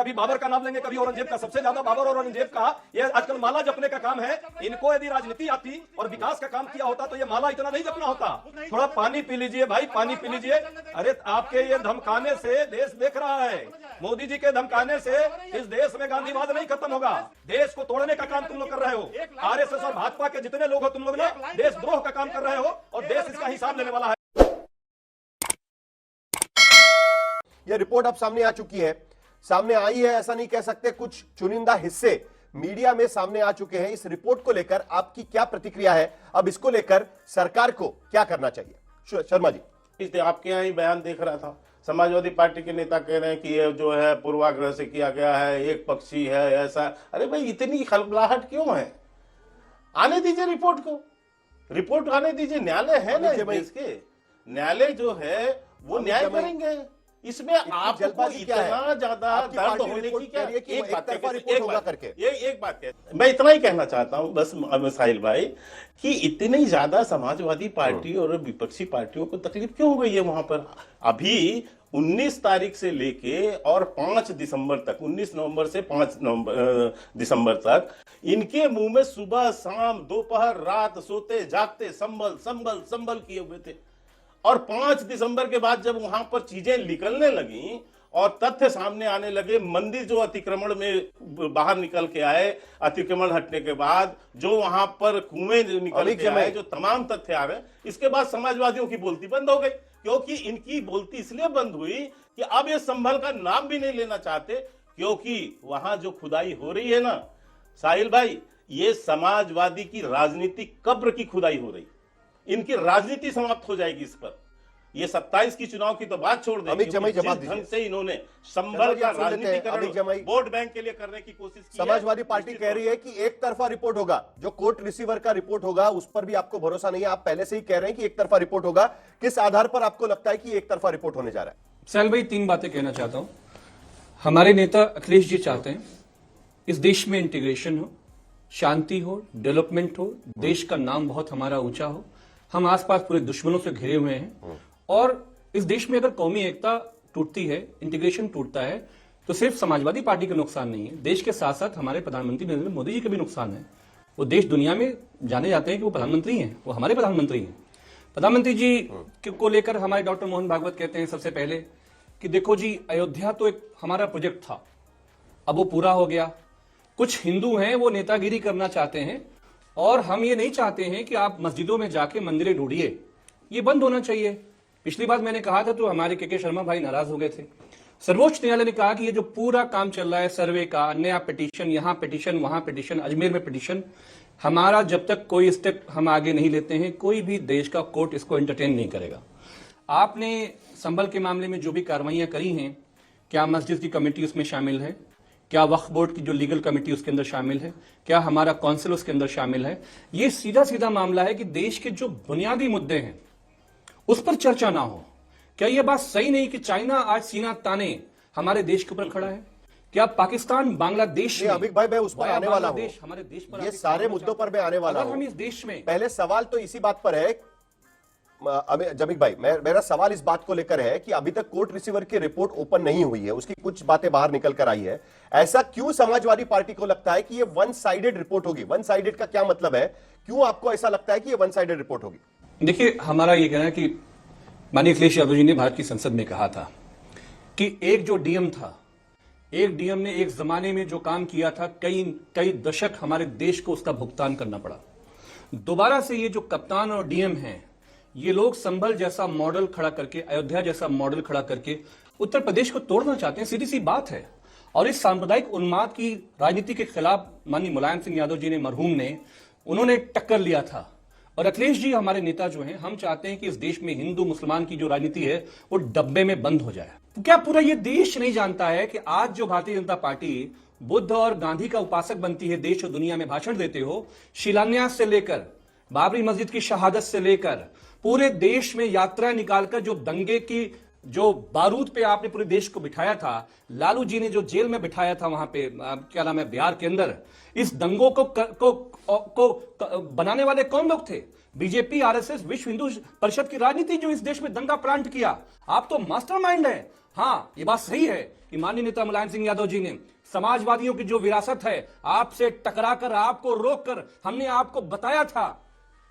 कभी बाबर का नाम लेंगे, कभी औरंगजेब का। सबसे ज्यादा बाबर और औरंगजेब का ये आजकल माला जपने का काम है। इनको यदि राजनीति आती और विकास का काम किया होता तो ये माला इतना नहीं जपना होता। थोड़ा पानी पी लीजिए भाई, पानी पी लीजिए। अरे आपके ये धमकाने से देश देख रहा है, मोदी जी के धमकाने से इस देश में गांधीवाद नहीं खत्म होगा। देश को तोड़ने का काम तुम लोग कर रहे हो। आरएसएस और भाजपा के जितने लोग हो तुम लोग ना देशद्रोह का काम कर रहे हो और देश इसका हिसाब लेने वाला है। यह रिपोर्ट अब सामने आ चुकी है, सामने आई है ऐसा नहीं कह सकते, कुछ चुनिंदा हिस्से मीडिया में सामने आ चुके हैं। इस रिपोर्ट को लेकर आपकी क्या प्रतिक्रिया है? अब इसको लेकर सरकार को क्या करना चाहिए? शर्मा जी, आपके यहाँ ही बयान देख रहा था, समाजवादी पार्टी के नेता कह रहे हैं कि ये जो है पूर्वाग्रह से किया गया है, एक पक्षी है ऐसा। अरे भाई इतनी खलबलाहट क्यों है? आने दीजिए रिपोर्ट को, रिपोर्ट आने दीजिए। न्यायालय है ना देश के, न्यायालय जो है वो न्याय करेंगे। इसमें आपको इतना ज्यादा दर्द होने की क्या? एक बात है, मैं इतना ही कहना चाहता हूं बस साहिल भाई कि इतनी ज्यादा समाजवादी पार्टी और विपक्षी पार्टियों को तकलीफ क्यों हो गई है वहां पर? अभी 19 तारीख से लेके और 5 दिसंबर तक, 19 नवंबर से 5 दिसंबर तक इनके मुंह में सुबह शाम दोपहर रात सोते जागते संभल संभल संभल किए हुए थे। और 5 दिसंबर के बाद जब वहां पर चीजें निकलने लगी और तथ्य सामने आने लगे, मंदिर जो अतिक्रमण में बाहर निकल के आए, अतिक्रमण हटने के बाद जो वहां पर कुएं निकल के आए, जो तमाम तथ्य आ रहे, इसके बाद समाजवादियों की बोलती बंद हो गई। क्योंकि इनकी बोलती इसलिए बंद हुई कि अब ये संभल का नाम भी नहीं लेना चाहते, क्योंकि वहां जो खुदाई हो रही है ना साहिल भाई, ये समाजवादी की राजनीतिक कब्र की खुदाई हो रही। इनकी राजनीति समाप्त हो जाएगी इस पर। ये 27 की चुनाव की तो बात छोड़ दें, जिस ढंग से इन्होंने संभल का राजनीतिकरण वोट बैंक के लिए करने की कोशिश की। समाजवादी पार्टी कह रही है कि एक तरफा रिपोर्ट होगा, जो कोर्ट रिसीवर का रिपोर्ट होगा उस पर भी आपको भरोसा नहीं है। आप पहले से ही कह रहे हैं कि एक तरफा रिपोर्ट होगा। किस आधार पर आपको लगता है कि एक तरफा रिपोर्ट होने जा रहा है? साहिल भाई 3 बातें कहना चाहता हूं। हमारे नेता अखिलेश जी चाहते हैं इस देश में इंटीग्रेशन हो, शांति हो, डेवलपमेंट हो, देश का नाम बहुत हमारा ऊंचा हो। हम आसपास पूरे दुश्मनों से घिरे हुए हैं और इस देश में अगर कौमी एकता टूटती है, इंटीग्रेशन टूटता है, तो सिर्फ समाजवादी पार्टी का नुकसान नहीं है, देश के साथ साथ हमारे प्रधानमंत्री नरेंद्र मोदी जी का भी नुकसान है। वो देश दुनिया में जाने जाते हैं कि वो प्रधानमंत्री हैं, वो हमारे प्रधानमंत्री हैं। प्रधानमंत्री जी को लेकर हमारे डॉक्टर मोहन भागवत कहते हैं सबसे पहले कि देखो जी, अयोध्या तो एक हमारा प्रोजेक्ट था, अब वो पूरा हो गया। कुछ हिंदू हैं वो नेतागिरी करना चाहते हैं और हम ये नहीं चाहते हैं कि आप मस्जिदों में जाके मंदिरें ढूंढिए, ये बंद होना चाहिए। पिछली बार मैंने कहा था तो हमारे के शर्मा भाई नाराज हो गए थे। सर्वोच्च न्यायालय ने कहा कि ये जो पूरा काम चल रहा है सर्वे का, नया पिटीशन, यहां पिटीशन, वहां पिटीशन, अजमेर में पिटीशन, हमारा जब तक कोई स्टेप हम आगे नहीं लेते हैं, कोई भी देश का कोर्ट इसको एंटरटेन नहीं करेगा। आपने संभल के मामले में जो भी कार्रवाइयां करी हैं, क्या मस्जिद की कमेटी उसमें शामिल है? क्या वक्फ बोर्ड की जो लीगल कमेटी उसके अंदर शामिल है? क्या हमारा काउंसिल उसके अंदर शामिल है? ये सीधा सीधा मामला है कि देश के जो बुनियादी मुद्दे हैं उस पर चर्चा ना हो। क्या यह बात सही नहीं कि चाइना आज सीना ताने हमारे देश के ऊपर खड़ा है? क्या पाकिस्तान बांग्लादेश में, अमित भाई मैं उस पर आने वाला हूं, हमारे देश पर, ये सारे मुद्दों पर मैं आने वाला हूं। हम इस देश में, पहले सवाल तो इसी बात पर है जमीक भाई, मेरा सवाल इस बात को लेकर है कि अभी तक कोर्ट रिसीवर की रिपोर्ट ओपन नहीं हुई है, उसकी कुछ बातें बाहर निकल कर आई है। ऐसा क्यों समाजवादी पार्टी को लगता है कि ये वन साइडेड रिपोर्ट होगी? वन साइडेड का क्या मतलब है? क्यों आपको ऐसा लगता है कि ये वन साइडेड रिपोर्ट होगी? देखिए, हमारा ये कहना है कि माननीय अखिलेश यादव जी ने भारत की संसद में कहा था कि एक जो डीएम था, एक डीएम ने एक जमाने में जो काम किया था, कई दशक हमारे देश को उसका भुगतान करना पड़ा। दोबारा से ये जो कप्तान और डीएम हैं, ये लोग संभल जैसा मॉडल खड़ा करके, अयोध्या जैसा मॉडल खड़ा करके उत्तर प्रदेश को तोड़ना चाहते हैं। सीधी सी बात है। और इस सांप्रदायिक उन्माद की राजनीति के खिलाफ माननीय मुलायम सिंह यादव जी ने, मरहूम ने, उन्होंने टक्कर लिया था। और अखिलेश जी हमारे नेता जो हैं, हम चाहते हैं कि इस देश में हिंदू मुसलमान की जो राजनीति है वो डब्बे में बंद हो जाए। तो क्या पूरा ये देश नहीं जानता है कि आज जो भारतीय जनता पार्टी बुद्ध और गांधी का उपासक बनती है, देश और दुनिया में भाषण देते हो, शिलान्यास से लेकर बाबरी मस्जिद की शहादत से लेकर पूरे देश में यात्रा निकालकर जो दंगे की जो बारूद पे आपने पूरे देश को बिठाया था, लालू जी ने जो जेल में बिठाया था वहां पे, क्या नाम है, बिहार के अंदर, इस दंगों को बनाने वाले कौन लोग थे? बीजेपी, आरएसएस, विश्व हिंदू परिषद की राजनीति जो इस देश में दंगा प्लांट किया। आप तो मास्टरमाइंड है। हाँ, ये बात सही है कि माननीय नेता मुलायम सिंह यादव जी ने समाजवादियों की जो विरासत है, आपसे टकराकर, आपको रोककर हमने आपको बताया था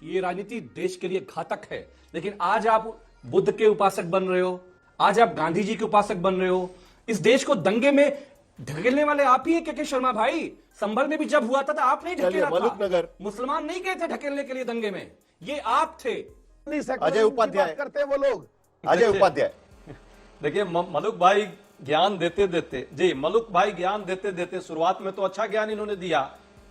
कि ये राजनीति देश के लिए घातक है। लेकिन आज आप बुद्ध के उपासक बन रहे हो, आज आप गांधी जी के उपासक बन रहे हो। इस देश को दंगे में ढकेलने वाले आप ही हैं के शर्मा भाई। संभल में भी जब हुआ था तो आप नहीं ढकेला मलुकनगर। था, मुसलमान नहीं गए थे ढकेलने के लिए दंगे में, ये आप थे। अजय उपाध्याय करते हैं वो लोग। अजय उपाध्याय देखिए मलुक भाई ज्ञान देते देते जी मलुक भाई ज्ञान देते देते शुरुआत में तो अच्छा ज्ञान इन्होंने दिया,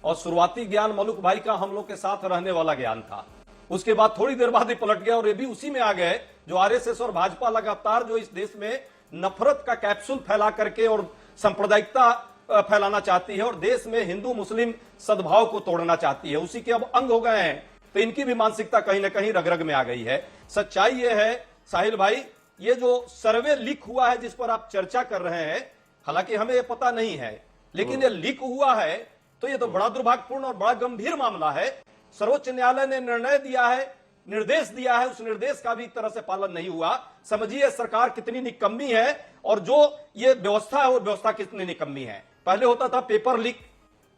और शुरुआती ज्ञान मलुक भाई का हम लोग के साथ रहने वाला ज्ञान था। उसके बाद थोड़ी देर बाद ही पलट गया और ये भी उसी में आ गए जो आरएसएस और भाजपा लगातार जो इस देश में नफरत का कैप्सूल फैला करके और सांप्रदायिकता फैलाना चाहती है और देश में हिंदू मुस्लिम सद्भाव को तोड़ना चाहती है, उसी के अब अंग हो गए हैं। तो इनकी भी मानसिकता कहीं ना कहीं रग रग में आ गई है। सच्चाई ये है साहिल भाई, ये जो सर्वे लीक हुआ है जिस पर आप चर्चा कर रहे हैं, हालांकि हमें ये पता नहीं है, लेकिन ये लीक हुआ है तो ये तो बड़ा दुर्भाग्यपूर्ण और बड़ा गंभीर मामला है। सर्वोच्च न्यायालय ने निर्णय दिया है, निर्देश दिया है, उस निर्देश का भी एक तरह से पालन नहीं हुआ। समझिए सरकार कितनी निकम्मी है और जो ये व्यवस्था है वो व्यवस्था कितनी निकम्मी है। पहले होता था पेपर लीक,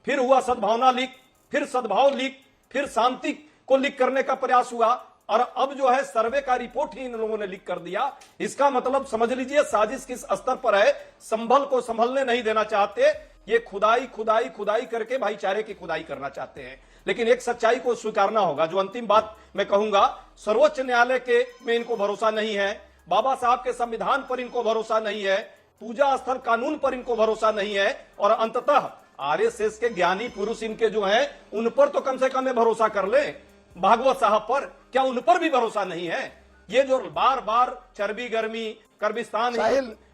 फिर हुआ सद्भावना लीक, फिर सद्भाव लीक, फिर शांति को लीक करने का प्रयास हुआ, और अब जो है सर्वे का रिपोर्ट ही इन लोगों ने लीक कर दिया। इसका मतलब समझ लीजिए साजिश किस स्तर पर है। संभल को संभलने नहीं देना चाहते, ये खुदाई खुदाई खुदाई करके भाईचारे की खुदाई करना चाहते हैं। लेकिन एक सच्चाई को स्वीकारना होगा, जो अंतिम बात मैं कहूंगा, सर्वोच्च न्यायालय के में इनको भरोसा नहीं है, बाबा साहब के संविधान पर इनको भरोसा नहीं है, पूजा स्थल कानून पर इनको भरोसा नहीं है, और अंततः आरएसएस के ज्ञानी पुरुष इनके जो हैं उन पर तो कम से कम भरोसा कर ले। भागवत साहब पर क्या उन पर भी भरोसा नहीं है? ये जो बार बार चर्बी गर्मी कर्बिस्तान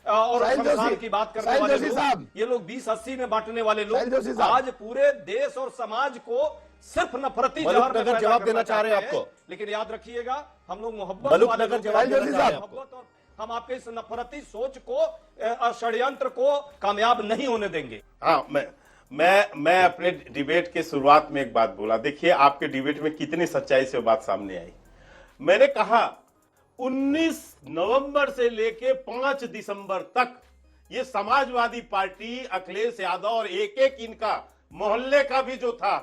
और संविधान की बात करने वाले लोग, ये लोग 20-80 में बांटने वाले लोग आज पूरे देश और समाज को सिर्फ नफरती जहर में पैदा जवाब देना करना चाह रहे हैं चाहते आपको। लेकिन याद रखिएगा हम लोग मोहब्बत मलुकनगर वाले लोग जवाब हैं। देना चाह रहे हैं आपको। मोहब्बत और हम आपके इस नफरती सोच को षड्यंत्र को कामयाब नहीं होने देंगे। हाँ, मैं अपने डिबेट के शुरुआत में एक बात बोला। देखिए आपके डिबेट में कितनी सच्चाई से बात सामने आई। मैंने कहा 19 नवंबर से लेके 5 दिसंबर तक ये समाजवादी पार्टी, अखिलेश यादव और एक एक इनका मोहल्ले का भी जो था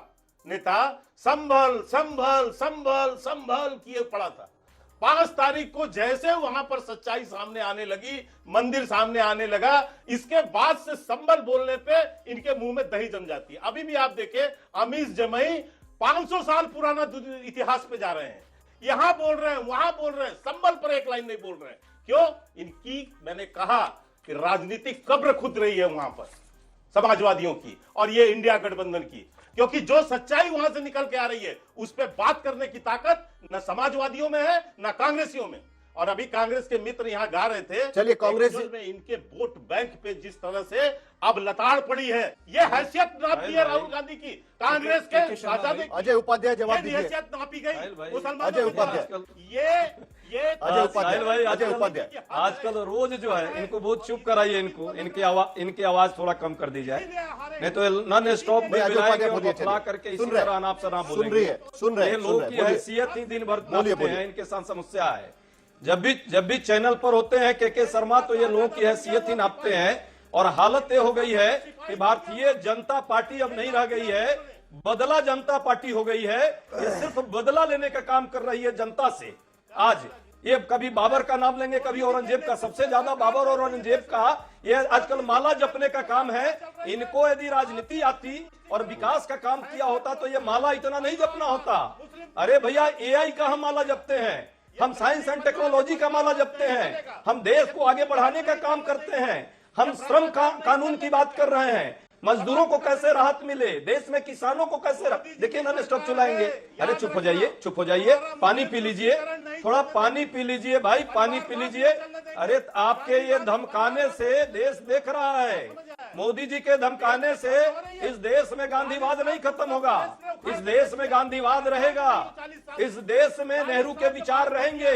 नेता संभल संभल संभल संभल किए पड़ा था। 5 तारीख को जैसे वहां पर सच्चाई सामने आने लगी, मंदिर सामने आने लगा, इसके बाद से संभल बोलने पे इनके मुंह में दही जम जाती है। अभी भी आप देखें अमीश जमई 500 साल पुराना इतिहास पे जा रहे हैं, यहां बोल रहे हैं, वहां बोल रहे हैं, संभल पर एक लाइन नहीं बोल रहे हैं। क्यों? इनकी, मैंने कहा कि राजनीतिक कब्र खुद रही है वहां पर समाजवादियों की और ये इंडिया गठबंधन की, क्योंकि जो सच्चाई वहां से निकल के आ रही है उस पर बात करने की ताकत न समाजवादियों में है न कांग्रेसियों में। और अभी कांग्रेस के मित्र यहाँ गा रहे थे, चलिए कांग्रेस में इनके वोट बैंक पे जिस तरह से अब लताड़ पड़ी है, ये हैसियत नापी है राहुल गांधी की, कांग्रेस के आजादी। अजय उपाध्याय जवाब ये दीजिए। हैसियत नापी गई मुसलमानों अजय की। उपाध्याय। ये अजय उपाध्याय। साहिल भाई, अजय उपाध्याय। आजकल रोज जो है इनको बहुत चुप कराइए, इनको इनकी आवाज थोड़ा कम कर दी जाए, नहीं तो नॉन स्टॉप नहीं, अजय उपाध्याय बोलिए, बतला चलिए। करके इसी सुन रहे हैं। तरह अनाप शनाप सुन बोलेंगे। रही है, सुन रहे हैं, ये सुन लोग रहे की हैं, बोलिए। हैसियत ही दिन भर बोलिए, नापते हैं, इनके साथ समस्या है। जब भी चैनल पर होते हैं के शर्मा तो ये लोगों की हैसियत ही नापते हैं, और हालत ये हो गई है कि भारतीय जनता पार्टी अब नहीं रह गई है, बदला जनता पार्टी हो गई है। ये सिर्फ बदला लेने का काम कर रही है जनता से। आज ये कभी बाबर का नाम लेंगे, कभी औरंगजेब का, सबसे ज्यादा बाबर और औरंगजेब का ये आजकल माला जपने का काम है। इनको यदि राजनीति आती और विकास का काम किया होता तो ये माला इतना नहीं जपना होता। अरे भैया एआई का हम माला जपते हैं, हम साइंस एंड टेक्नोलॉजी का माला जपते हैं, हम देश को आगे बढ़ाने का काम करते हैं, हम श्रम कानून की बात कर रहे हैं, मजदूरों को कैसे राहत मिले, देश में किसानों को कैसे देखिए ना स्टॉप चलाएंगे। अरे चुप हो जाइए, चुप हो जाइए, पानी पी लीजिए, थोड़ा पानी पी लीजिए भाई, पानी पी लीजिए। अरे आपके ये धमकाने से देश देख रहा है, मोदी जी के धमकाने से इस देश में गांधीवाद नहीं खत्म होगा, इस देश में गांधीवाद रहेगा, इस देश में नेहरू के विचार रहेंगे,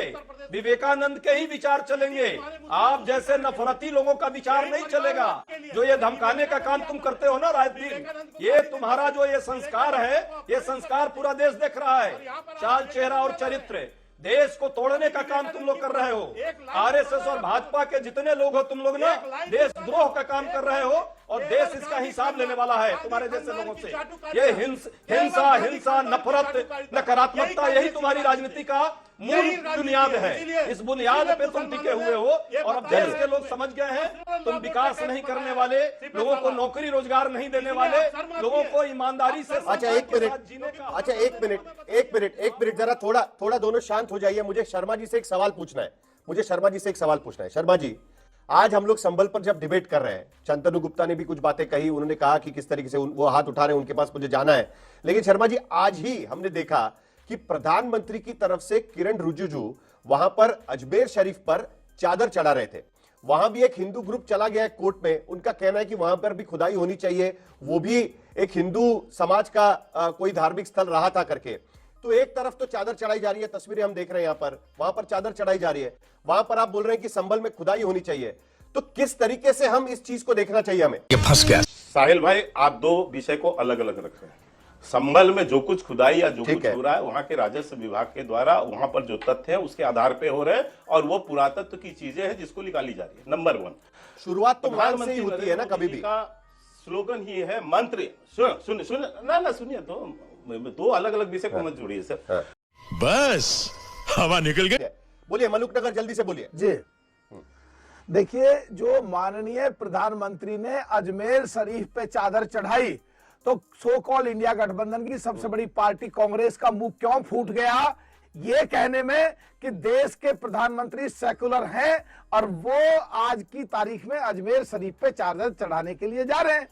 विवेकानंद के ही विचार चलेंगे। आप जैसे नफरती लोगों का विचार नहीं चलेगा। जो ये धमकाने का काम तुम करते हो ना रात दिन, ये तुम्हारा जो ये संस्कार है, ये संस्कार पूरा देश देख रहा है। चाल चेहरा और चरित्र देश को तोड़ने का काम तुम लोग कर रहे हो। आरएसएस और भाजपा के जितने लोग हो तुम लोग ना देशद्रोह का काम कर रहे हो और देश इसका हिसाब लेने वाला है तुम्हारे जैसे लोगों से। ये हिंसा, नफरत, नकारात्मकता, यही तुम्हारी राजनीति का मूल बुनियाद है। इस बुनियाद पे तुम टिके हुए हो और अब देश के लोग समझ गए हैं तुम विकास नहीं करने वाले, लोगों को नौकरी रोजगार नहीं देने वाले, लोगों को ईमानदारी से अच्छा एक मिनट जरा थोड़ा दोनों शांत हो जाइए। मुझे शर्मा जी से एक सवाल पूछना है। शर्मा जी, आज हम लोग संभल पर जब डिबेट कर रहे हैं, शंतनु गुप्ता ने भी कुछ बातें कही, उन्होंने कहा कि किस तरीके से वो हाथ उठा रहे हैं, उनके पास मुझे जाना है। लेकिन शर्मा जी, आज ही हमने देखा कि प्रधानमंत्री की तरफ से किरण रिजिजू वहां पर अजमेर शरीफ पर चादर चढ़ा रहे थे। वहां भी एक हिंदू ग्रुप चला गया है कोर्ट में, उनका कहना है कि वहां पर भी खुदाई होनी चाहिए, वो भी एक हिंदू समाज का कोई धार्मिक स्थल रहा था करके। तो एक तरफ तो चादर चढ़ाई जा रही है, तस्वीरें हम देख रहे हैं यहाँ पर, वहां पर चादर चढ़ाई जा रही है, वहां पर आप बोल रहे हैं कि संभल में खुदाई होनी चाहिए। तो किस तरीके से हम इस चीज को देखना चाहिए हमें? ये फंस गया। साहिल भाई, आप दो विषय को अलग अलग रख रहे हैं। संभल में जो कुछ खुदाई या जो कुछ हो रहा है वहां के राजस्व विभाग के द्वारा वहां पर जो तथ्य है उसके आधार पे हो रहे हैं और वो पुरातत्व की चीजें हैं जिसको निकाली जा रही है। नंबर 1, शुरुआत तो मान से ही होती है ना, कभी भी का स्लोगन ही है मंत्र। सुनिए दो अलग अलग विषय को मत जोड़िए सर। बस हवा निकल गई। बोलिए मलुकनगर, जल्दी से बोलिए जी। देखिए, जो माननीय प्रधानमंत्री ने अजमेर शरीफ पे चादर चढ़ाई तो सो कॉल इंडिया गठबंधन की सबसे बड़ी पार्टी कांग्रेस का मुंह क्यों फूट गया ये कहने में कि देश के प्रधानमंत्री सेकुलर हैं और वो आज की तारीख में अजमेर शरीफ पे चादर चढ़ाने के लिए जा रहे हैं।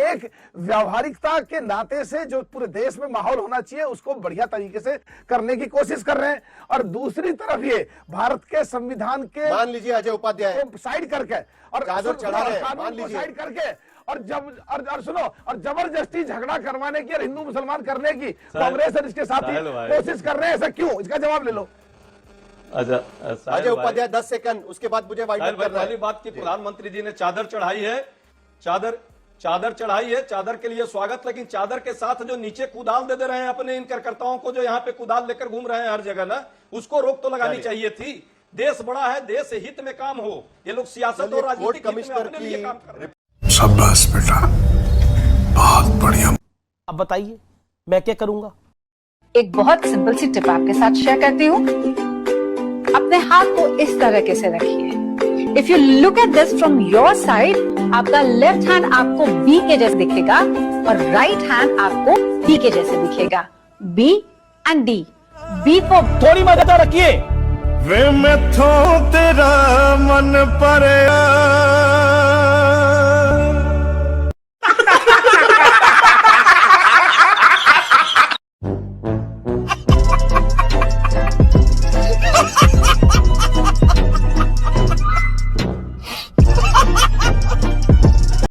एक व्यावहारिकता के नाते से जो पूरे देश में माहौल होना चाहिए उसको बढ़िया तरीके से करने की कोशिश कर रहे हैं। और दूसरी तरफ ये भारत के संविधान के मान लीजिए अजय उपाध्याय साइड करके और चादर चढ़ा रहे हैं, मान कानून को लीजिए साइड करके और सुनो और जबरदस्ती झगड़ा करवाने की और हिंदू मुसलमान करने की कांग्रेस और इसके साथ ही कोशिश कर रहे हैं। ऐसा क्यों? इसका जवाब ले लो। अजय उपाध्याय 10 सेकंड, उसके बाद मुझे वाइड करना है। पहली बात की प्रधानमंत्री जी ने चादर चढ़ाई है, चादर चढ़ाई है, चादर के लिए स्वागत, लेकिन चादर के साथ जो नीचे कुदाल दे रहे हैं अपने इन कार्यकर्ताओं को जो यहाँ पे कुदाल लेकर घूम रहे हैं हर जगह ना, उसको रोक तो लगानी चाहिए थी। देश बड़ा है, देश हित में काम हो, ये लोग सियासत और राजनीतिक हित में अपने लिए काम कर रहे हैं। शाबाश बेटा, बहुत बढ़िया। अब बताइए मैं क्या करूंगा? एक बहुत सिंपल सी टिप आपके साथ शेयर करती हूँ। अपने हाथ को इस तरीके से रखिए। If you look at this from your side, आपका लेफ्ट हैंड आपको बी के जैसे दिखेगा और राइट हैंड आपको डी के जैसे दिखेगा। B and D. B for थोड़ी मदद तो रखिए। वे मैं तेरा मन पर